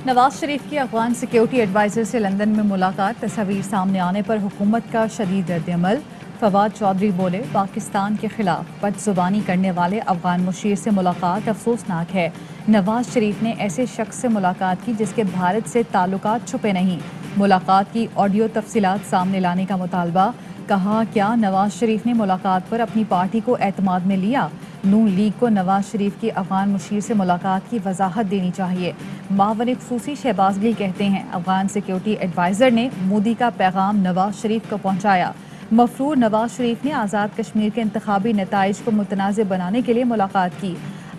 नवाज शरीफ की Afghan security adviser से London में मुलाकात, तस्वीर सामने आने पर हुकूमत का शदीद रद्द-ए-अमल। फवाद चौधरी बोले, पाकिस्तान के खिलाफ बदजुबानी करने वाले अफगान मुशीर से मुलाकात अफसोसनाक है। नवाज शरीफ ने ऐसे शख्स से मुलाकात की जिसके भारत से ताल्लुकात छुपे नहीं। मुलाकात की ऑडियो तफसीलात सामने लाने का मुतालबा। कहा, क्या नवाज शरीफ ने मुलाकात पर अपनी पार्टी को एतमाद में लिया? नून लीग को नवाज शरीफ की अफगान मुशीर से मुलाकात की वजाहत देनी चाहिए। मावन खसूसी शहबाज गिल कहते हैं, अफगान सिक्योरिटी एडवाइज़र ने मोदी का पैगाम नवाज शरीफ को पहुंचाया। मफरूर नवाज शरीफ ने आज़ाद कश्मीर के इंतखाबी नताइज को मुतनाज़ बनाने के लिए मुलाकात की।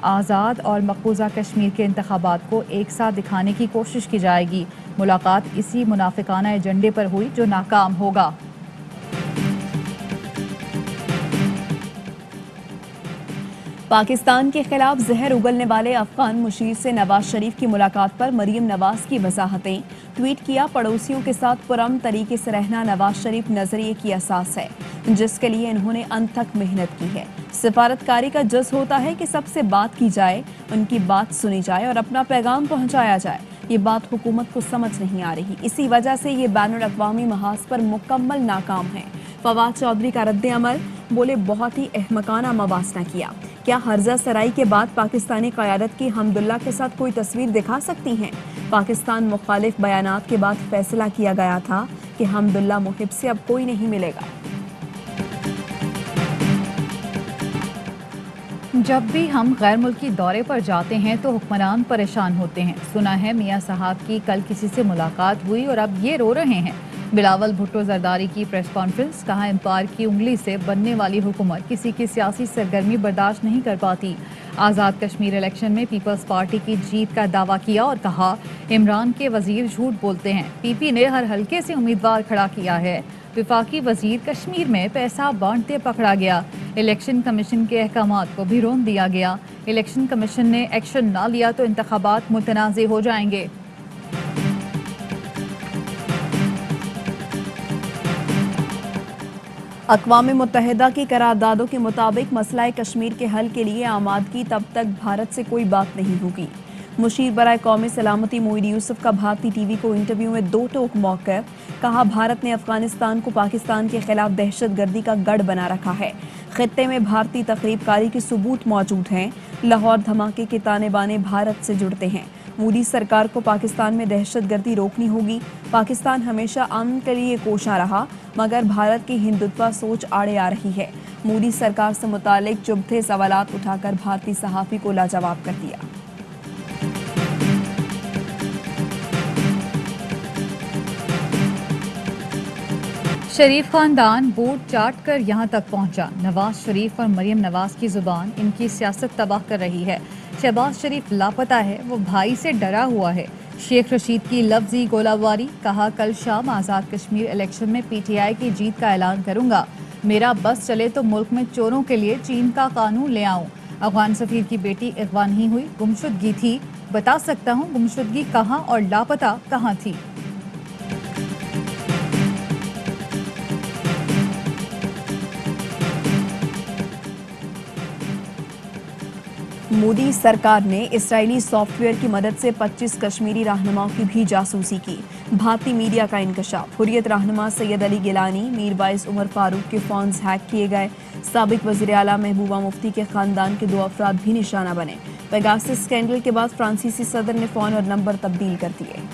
आज़ाद और मकबूजा कश्मीर के इंतखाबात को एक साथ दिखाने की कोशिश की जाएगी। मुलाकात इसी मुनाफिकाना एजेंडे पर हुई जो नाकाम होगा। पाकिस्तान के खिलाफ जहर उगलने वाले अफगान मुशीर से नवाज शरीफ की मुलाकात पर मरीम नवाज की वजाहतें। ट्वीट किया, पड़ोसियों के साथ पुरअमन तरीके से रहना नवाज शरीफ नजरिए की असास है जिसके लिए इन्होंने अंत तक मेहनत की है। सिफारतकारी का जज्ब होता है कि सबसे बात की जाए, उनकी बात सुनी जाए और अपना पैगाम पहुंचाया जाए। ये बात हुकूमत को समझ नहीं आ रही, इसी वजह से ये बैनुल अक़वामी महाज पर मुकम्मल नाकाम है। फवाद चौधरी का रद्द अमल, बोले बहुत ही अहमकाना मवासना किया। क्या हर्जा सराई के बाद पाकिस्तानी क़यादत की हमदुल्ला के साथ कोई तस्वीर दिखा सकती हैं? पाकिस्तान मुखालिफ बयानात के बाद फैसला किया गया था कि हमदुल्ला मुहिब से अब कोई नहीं मिलेगा। जब भी हम गैर मुल्की दौरे पर जाते हैं तो हुक्मरान परेशान होते हैं। सुना है मियाँ साहब की कल किसी से मुलाकात हुई और अब ये रो रहे हैं। बिलावल भुट्टो जरदारी की प्रेस कॉन्फ्रेंस। कहा, एम्पायर की उंगली से बनने वाली हुकूमत किसी की सियासी सरगर्मी बर्दाश्त नहीं कर पाती। आज़ाद कश्मीर इलेक्शन में पीपल्स पार्टी की जीत का दावा किया और कहा, इमरान के वजीर झूठ बोलते हैं। पीपी ने हर हल्के से उम्मीदवार खड़ा किया है। विफाकी वजीर कश्मीर में पैसा बांटते पकड़ा गया। इलेक्शन कमीशन के अहकामात को भी रोक दिया गया। इलेक्शन कमीशन ने एक्शन ना लिया तो इंतखाबात मुतनाज़े हो जाएंगे। अक़वाम मुत्तहिदा की करारदादों के मुताबिक मसला कश्मीर के हल के लिए आमादगी तब तक भारत से कोई बात नहीं होगी। मुशीर बराए कौमी सलामती मोईद यूसुफ का भारतीय टीवी को इंटरव्यू में दो टोक मौक़िफ़। कहा, भारत ने अफगानिस्तान को पाकिस्तान के खिलाफ दहशत गर्दी का गढ़ बना रखा है। खित्ते में भारतीय तखरीबकारी के सबूत मौजूद हैं। लाहौर धमाके के ताने बाने भारत से जुड़ते हैं। मोदी सरकार को पाकिस्तान में दहशत गर्दी रोकनी होगी। पाकिस्तान हमेशा अमन के लिए कोशा रहा, मगर भारत की हिंदुत्व सोच आड़े आ रही है। मोदी सरकार से मुतालिक चुभते सवालात उठाकर भारतीय सहाफ़ी को लाजवाब कर दिया। शरीफ खानदान बोर्ड चाट कर यहाँ तक पहुँचा। नवाज शरीफ और मरीम नवाज की जुबान इनकी सियासत तबाह कर रही है। शहबाज शरीफ लापता है, वो भाई से डरा हुआ है। शेख रशीद की लफ्जी गोलाबारी। कहा, कल शाम आज़ाद कश्मीर इलेक्शन में पीटीआई की जीत का ऐलान करूंगा। मेरा बस चले तो मुल्क में चोरों के लिए चीन का कानून ले आऊं। अफगान सफीर की बेटी अगवा नहीं हुई, गुमशुदगी थी। बता सकता हूँ गुमशुदगी कहाँ और लापता कहाँ थी। मोदी सरकार ने इसराइली सॉफ्टवेयर की मदद से 25 कश्मीरी रहनुमाओं की भी जासूसी की। भारतीय मीडिया का इंकशाफ। हुर्रियत रहनुमा सैयद अली गिलानी, मीरवाइज उमर फारूक के फ़ोन्स हैक किए गए। साबिक वज़ीर आला महबूबा मुफ्ती के ख़ानदान के 2 अफराद भी निशाना बने। पेगासस स्कैंडल के बाद फ्रांसीसी सदर ने फ़ोन और नंबर तब्दील कर दिए।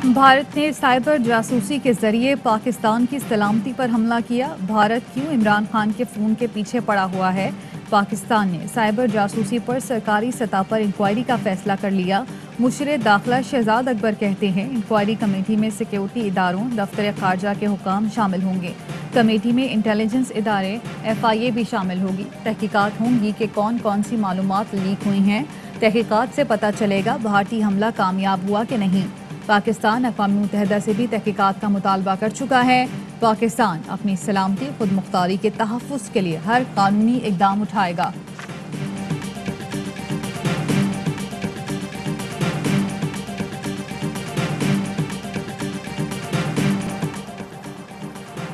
भारत ने साइबर जासूसी के जरिए पाकिस्तान की सलामती पर हमला किया। भारत क्यों इमरान खान के फ़ोन के पीछे पड़ा हुआ है? पाकिस्तान ने साइबर जासूसी पर सरकारी सतह पर इंक्वायरी का फैसला कर लिया। मुशीर दाखिला शहजाद अकबर कहते हैं, इंक्वायरी कमेटी में सिक्योरिटी इदारों, दफ्तर खारजा के हुकाम शामिल होंगे। कमेटी में इंटेलिजेंस इदारे, FIA भी शामिल होगी। तहकीकात होंगी कि कौन कौन सी मालूमात लीक हुई हैं। तहकीकात से पता चलेगा भारतीय हमला कामयाब हुआ कि नहीं। पाकिस्तान अक़वाम मुत्तहिदा से भी तहकीकात का मुतालबा कर चुका है। पाकिस्तान अपनी सलामती खुद मुख्तारी के तहफ़्फ़ुज़ के लिए हर कानूनी इक़दाम उठाएगा।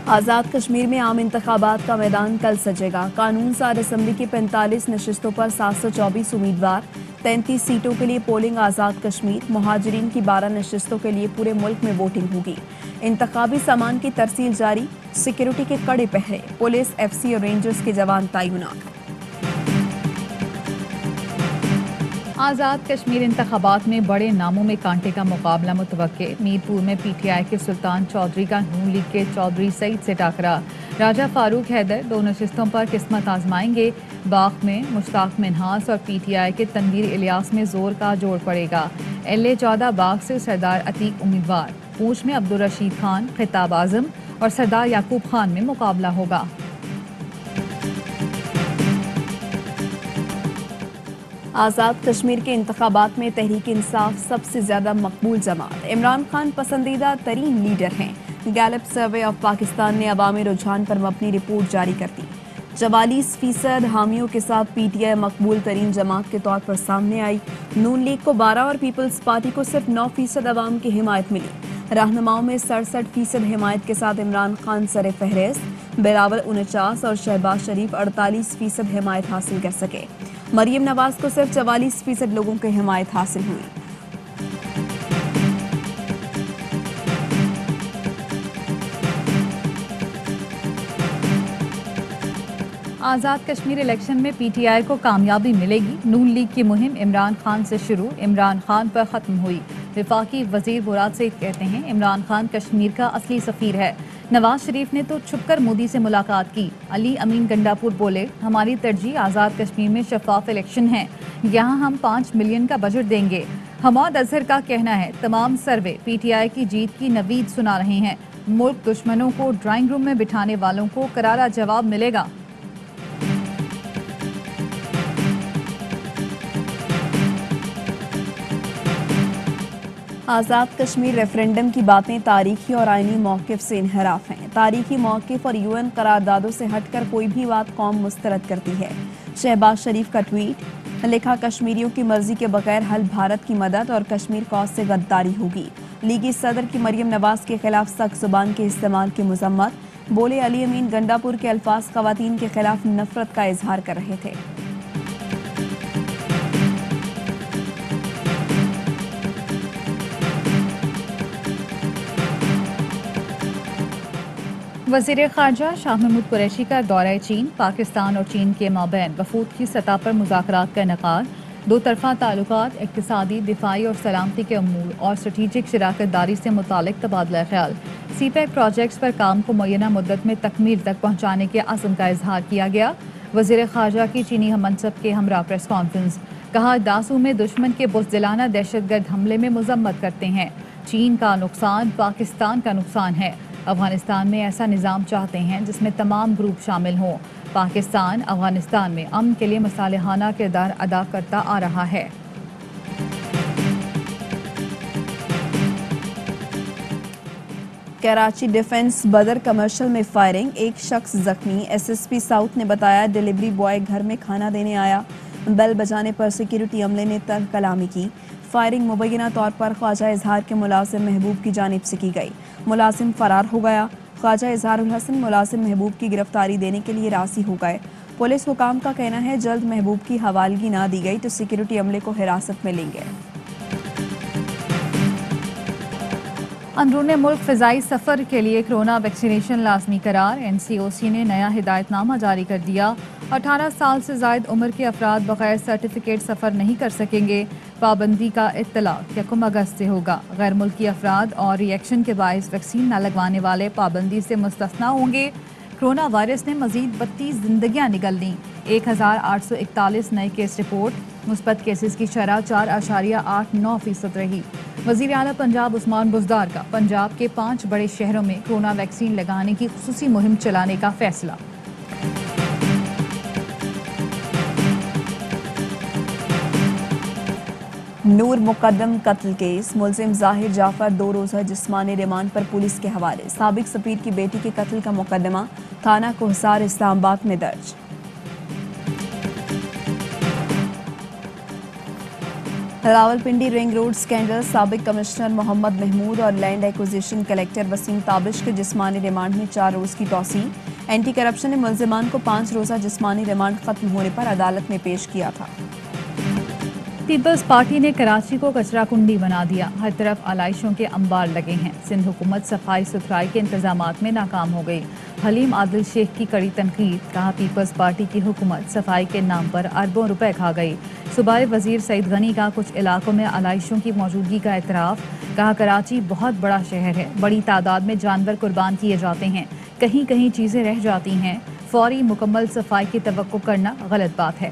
आज़ाद कश्मीर में आम इंतखाबात का मैदान कल सजेगा। कानून साज असम्बली की 45 नशिस्तों पर 724 उम्मीदवार। 33 सीटों के लिए पोलिंग आज़ाद कश्मीर, मुहाजिरीन की 12 नशिस्तों के लिए पूरे मुल्क में वोटिंग होगी। इंतखाबी सामान की तरसील जारी, सिक्योरिटी के कड़े पहरे, पुलिस, एफसी और रेंजर्स के जवान तैनात। आज़ाद कश्मीर इंतखाबात में बड़े नामों में कांटे का मुकाबला मुतवक्के। मीरपुर में पीटीआई के सुल्तान चौधरी का नून लीग के चौधरी सईद से टाकरा। राजा फारूक हैदर 2 नशिस्तों पर किस्मत आजमाएंगे। बाग में मुश्ताक मिन्हास और पीटीआई के तनवीर इलियास में जोर का जोड़ पड़ेगा। LA-14 बाग से सरदार अतीक उम्मीदवार। पूंछ में अब्दुल रशीद खान, खिताब आजम और सरदार याकूब खान में मुकाबला होगा। आज़ाद कश्मीर के इंतखाबात में तहरीक इंसाफ सबसे ज्यादा मकबूल जमात। इमरान खान पसंदीदा तरीन लीडर हैं। गैलप सर्वे ऑफ पाकिस्तान ने अवामी रुझान पर मबनी रिपोर्ट जारी कर दी। 44% हामियों के साथ पीटीआई मकबूल तरीन जमात के तौर पर सामने आई। नून लीग को 12 और पीपल्स पार्टी को सिर्फ 9% अवाम की हिमायत मिली। रहनुमाओं में 67% हिमायत के साथ इमरान खान सर फहरिस्त, बिलावल 49 और शहबाज शरीफ 48% हिमायत हासिल कर सके। मरियम नवाज को सिर्फ 44% लोगों की हिमायत हासिल हुई। आज़ाद कश्मीर इलेक्शन में पीटीआई को कामयाबी मिलेगी। नून लीग की मुहिम इमरान खान से शुरू, इमरान खान पर ख़त्म हुई। वफाकी वजीर मुराद सईद कहते हैं इमरान खान कश्मीर का असली सफ़ीर है। नवाज शरीफ ने तो छुपकर मोदी से मुलाकात की। अली अमीन गंडापुर बोले हमारी तरजीह आज़ाद कश्मीर में शफाफ इलेक्शन है, यहाँ हम 5 मिलियन का बजट देंगे। हमाद अजहर का कहना है तमाम सर्वे पीटीआई की जीत की नवीद सुना रहे हैं। मुल्क दुश्मनों को ड्राइंग रूम में बिठाने वालों को करारा जवाब मिलेगा। आज़ाद कश्मीर रेफरेंडम की बातें तारीखी और आईनी मौक़िफ़ से इनहराफ हैं। तारीखी मौक़िफ़ और UN करारदादों से हटकर कोई भी बात कौम मुस्तरद करती है। शहबाज शरीफ का ट्वीट, लिखा कश्मीरियों की मर्जी के बगैर हल भारत की मदद और कश्मीर कौज से गद्दारी होगी। लीगी सदर की मरियम नवाज के खिलाफ सख्त जुबान के इस्तेमाल की मजम्मत, बोले अली अमीन गंडापुर के अल्फाज ख़वातीन के खिलाफ नफरत का इजहार कर रहे थे। वज़ीर ख़ारजा शाह महमूद कुरैशी का दौरा चीन। पाकिस्तान और चीन के माबैन वफूद की सतह पर मुज़ाकरात का इनेकाद। 2 तरफ़ा ताल्लुकात, इक़्तिसादी, दिफ़ाई और सलामती के अमूर और स्ट्रेटेजिक शराकत दारी से मुतालिक तबादला ख्याल। CPEC प्रोजेक्ट्स पर काम को मुय्यना मुद्दत में तकमील तक पहुँचाने के अज़्म का इजहार किया गया। वज़ीर ख़ारजा की चीनी हममनसब के हमरा प्रेस कॉन्फ्रेंस, कहा दासू में दुश्मन के बुज़दिलाना दहशतगर्द हमले में मजम्मत करते हैं। चीन का नुकसान पाकिस्तान का नुकसान है। अफगानिस्तान में ऐसा निज़ाम चाहते हैं जिसमें तमाम ग्रुप शामिल हों। पाकिस्तान अफगानिस्तान में अमन के लिए मसालेहाना किरदार अदा करता आ रहा है। कराची डिफेंस बदर कमर्शियल में फायरिंग, एक शख्स जख्मी। SSP साउथ ने बताया डिलीवरी बॉय घर में खाना देने आया, बेल बजाने पर सिक्योरिटी अमले ने तल्ख कलामी की। फायरिंग मुबैना तौर पर ख्वाजा इजहार के मुलाजिम महबूब की जानिब से की गई। मुलाजिम फरार हो गया। ख्वाजा इजहारुल हसन मुलाजिम महबूब की गिरफ्तारी देने के लिए राजी हो गए। पुलिस हुकाम का कहना है जल्द महबूब की हवालगी ना दी गई तो सिक्योरिटी अमले को हिरासत में लेंगे। अंदरूनी मुल्क फ़िज़ाई सफ़र के लिए कोरोना वैक्सीनेशन लाजमी करार। NCOC ने नया हिदायतनामा जारी कर दिया। 18 साल से ज़ायद उम्र के अफराद बगैर सर्टिफिकेट सफ़र नहीं कर सकेंगे। पाबंदी का इत्तलाक 1 अगस्त से होगा। गैर मुल्की अफराद और रिएक्शन के बायस वैक्सीन न लगवाने वाले पाबंदी से मुस्तस्ना होंगे। कोरोना वायरस ने मजीद 32 जिंदगियां निगल लीं। 1841 नए केस रिपोर्ट। मुस्बत केसेस की शरह 4.89% रही। वज़ीर आला पंजाब उस्मान बुज़दार का पंजाब के 5 बड़े शहरों में कोरोना वैक्सीन लगाने की खुसूसी मुहिम चलाने का फैसला। नूर मुकद्दम कत्ल केस, मुलजिम जाहिर जाफर 2 रोज़ा जिस्मानी रिमांड पर पुलिस के हवाले। साबिक सफीर की बेटी के कत्ल का मुकदमा थाना कोहसार इस्लामाबाद में दर्ज। रावलपिंडी रिंग रोड स्कैंडल, साबिक कमिश्नर मोहम्मद महमूद और land acquisition collector Waseem Tabish के जिस्मानी रिमांड में 4 रोज़ की तौसी। एंटी करप्शन ने मुलजिमान को 5 रोज़ा जिस्मानी रिमांड खत्म होने पर अदालत में पेश किया था। پیپلز پارٹی نے کراچی کو کچرا کنڈی بنا دیا، ہر طرف آلائشوں کے انبار لگے ہیں۔ سندھ حکومت صفائی ستھرائی کے انتظامات میں ناکام ہو گئی۔ حلیم عادل شیخ کی کڑی تنقید، کہا پیپلز پارٹی کی حکومت صفائی کے نام پر اربوں روپے کھا گئی۔ صوبائی وزیر سعید غنی کا کچھ علاقوں میں آلائشوں کی موجودگی کا اعتراف، کہا کراچی بہت بڑا شہر ہے، بڑی تعداد میں جانور قربان کیے جاتے ہیں، کہیں کہیں چیزیں رہ جاتی ہیں، فوری مکمل صفائی کی توقع کرنا غلط بات ہے۔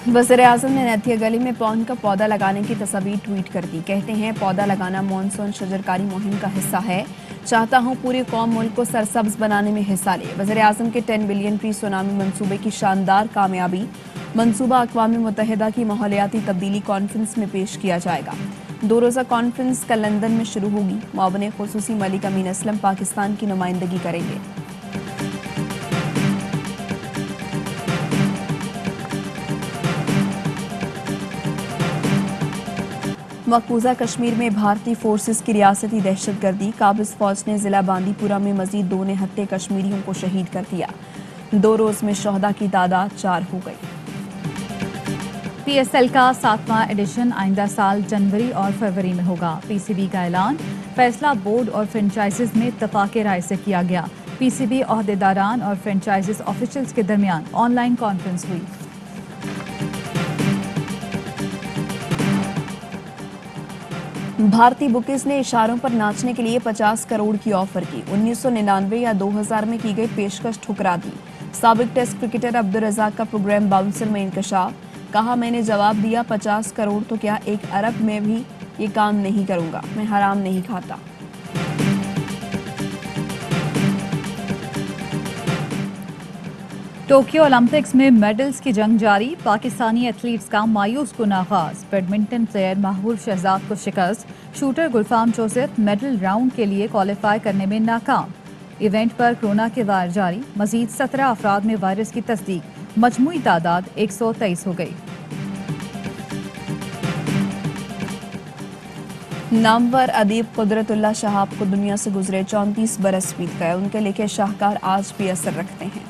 وزیراعظم نے نیتھیا گلی میں پون کا پودا لگانے کی تصاویر ٹویٹ کر دی۔ کہتے ہیں پودا لگانا مون سون شجرکاری مہم کا حصہ ہے، چاہتا ہوں پوری قوم ملک کو سرسبز بنانے میں حصہ لے۔ وزیراعظم کے 10 بلین ٹری سونامی منصوبے کی شاندار کامیابی، منصوبہ اقوام متحدہ کی ماحولیاتی تبدیلی کانفرنس میں پیش کیا جائے گا۔ 2 روزہ کانفرنس کل لندن میں شروع ہوگی۔ معاون خصوصی ملک امین اسلم پاکستان کی نمائندگی کریں گے۔ مقبوضہ کشمیر میں بھارتی فورسز کی ریاستی دہشت گردی، قابض فوج نے ضلع باندی پورہ میں مزید 2 نہتے کشمیریوں کو شہید کر دیا۔ 2 روز میں شہداء کی تعداد 4 ہو گئی۔ پی ایس ایل کا 7واں ایڈیشن آئندہ سال جنوری اور فروری میں ہوگا۔ پی سی بی کا اعلان، فیصلہ بورڈ اور فرنچائزز میں اتفاق رائے سے کیا گیا۔ پی سی بی عہدیداران اور فرنچائزز آفیشلز کے درمیان آن لائن کانفرنس ہوئی۔ بھارتی بکیز نے اشاروں پر ناچنے کے لیے 50 کروڑ کی آفر کی۔ 1999 یا 2000 میں کی گئی پیشکش ٹھکرا دی۔ سابق ٹیسٹ کرکٹر عبدالرزاق کا پروگرام باؤنسر میں انکشاف، کہا میں نے جواب دیا 50 کروڑ تو کیا 1 ارب میں بھی یہ کام نہیں کروں گا، میں حرام نہیں کھاتا۔ ٹوکیو اولمپکس میں میڈلز کی جنگ جاری، پاکستانی ایتھلیٹس کا مایوس کن آغاز، بیڈمنٹن پلیئر محبوب شہزاد کو شکست، shooter Gulfam Joseph medal round کے لیے کوالیفائی کرنے میں ناکام۔ ایونٹ پر کورونا کے وائر جاری، مزید 17 افراد میں وائرس کی تصدیق، مجموعی تعداد 123 ہو گئی۔ نامور ادیب قدرت اللہ شہاب کو دنیا سے گزرے 34 برس بیت گئے، ان کے لکھے شاہکار آج بھی اثر رکھتے ہیں۔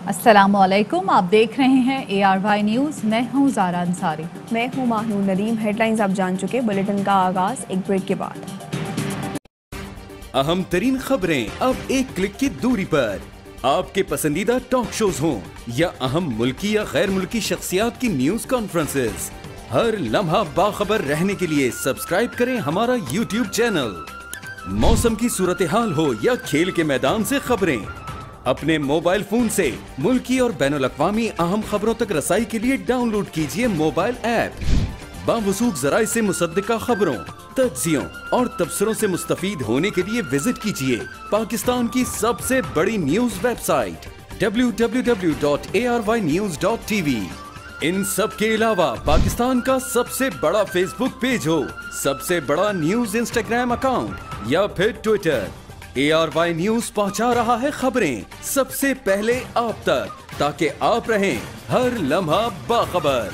السلام علیکم، آپ دیکھ رہے ہیں ARY نیوز، میں ہوں زارا انصاری۔ میں ہوں ماہنور ندیم۔ ہیڈ لائنز آپ جان چکے، بلیٹن کا آغاز ایک بریک کے بعد۔ اہم ترین خبریں اب ایک کلک کی دوری پر، آپ کے پسندیدہ ٹاک شوز ہوں یا اہم ملکی یا غیر ملکی شخصیات کی نیوز کانفرنسز، ہر لمحہ باخبر رہنے کے لیے سبسکرائب کریں ہمارا YouTube چینل۔ موسم کی صورتحال ہو یا کھیل کے میدان سے خبریں، اپنے موبائل فون سے ملکی اور بین الاقوامی اہم خبروں تک رسائی کے لیے ڈاؤن لوڈ کیجیے موبائل ایپ۔ باوثوق ذرائع سے مصدقہ خبروں، تجزیوں اور تبصروں سے مستفید ہونے کے لیے وزٹ کیجیے پاکستان کی سب سے بڑی نیوز ویب سائٹ www.arYnews.tv۔ ان سب کے علاوہ پاکستان کا سب سے بڑا فیس بک پیج ہو، سب سے بڑا نیوز انسٹاگرام اکاؤنٹ یا پھر ٹویٹر، ARY نیوز پہنچا رہا ہے خبریں سب سے پہلے آپ تک، تاکہ آپ رہیں ہر لمحہ باخبر۔